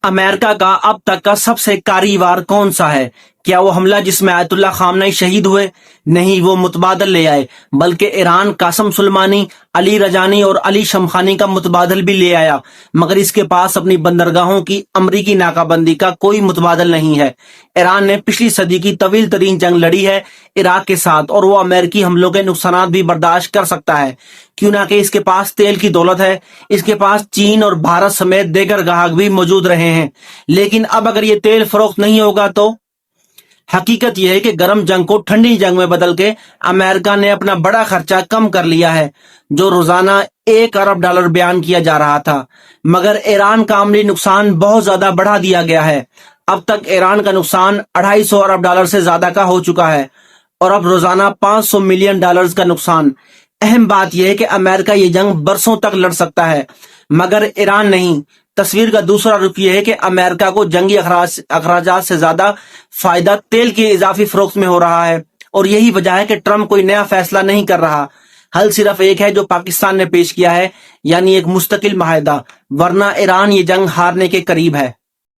امریکہ کا اب تک کا سب سے کاری وار کون سا ہے؟ کیا وہ حملہ جس میں آیت اللہ خامنئی شہید ہوئے؟ نہیں، وہ متبادل لے آئے، بلکہ ایران قاسم سلیمانی، علی رجانی اور علی شمخانی کا متبادل بھی لے آیا، مگر اس کے پاس اپنی بندرگاہوں کی امریکی ناکہ بندی کا کوئی متبادل نہیں ہے۔ ایران نے پچھلی صدی کی طویل ترین جنگ لڑی ہے عراق کے ساتھ، اور وہ امریکی حملوں کے نقصانات بھی برداشت کر سکتا ہے، کیوں نہ کہ اس کے پاس تیل کی دولت ہے۔ اس کے پاس چین اور بھارت سمیت دیگر گاہک بھی موجود رہے ہیں، لیکن اب اگر یہ تیل فروخت نہیں ہوگا تو حقیقت یہ ہے کہ گرم جنگ کو ٹھنڈی جنگ میں بدل کے امریکہ نے اپنا بڑا خرچہ کم کر لیا ہے، جو روزانہ $1 ارب بیان کیا جا رہا تھا، مگر ایران کا عملی نقصان بہت زیادہ بڑھا دیا گیا ہے۔ اب تک ایران کا نقصان $250 ارب سے زیادہ کا ہو چکا ہے، اور اب روزانہ $500 ملین کا نقصان۔ اہم بات یہ ہے کہ امریکہ یہ جنگ برسوں تک لڑ سکتا ہے، مگر ایران نہیں۔ تصویر کا دوسرا رخ یہ ہے کہ امریکہ کو جنگی اخراجات سے زیادہ فائدہ تیل کی اضافی فروخت میں ہو رہا ہے، اور یہی وجہ ہے کہ ٹرمپ کوئی نیا فیصلہ نہیں کر رہا۔ حل صرف ایک ہے جو پاکستان نے پیش کیا ہے، یعنی ایک مستقل معاہدہ، ورنہ ایران یہ جنگ ہارنے کے قریب ہے۔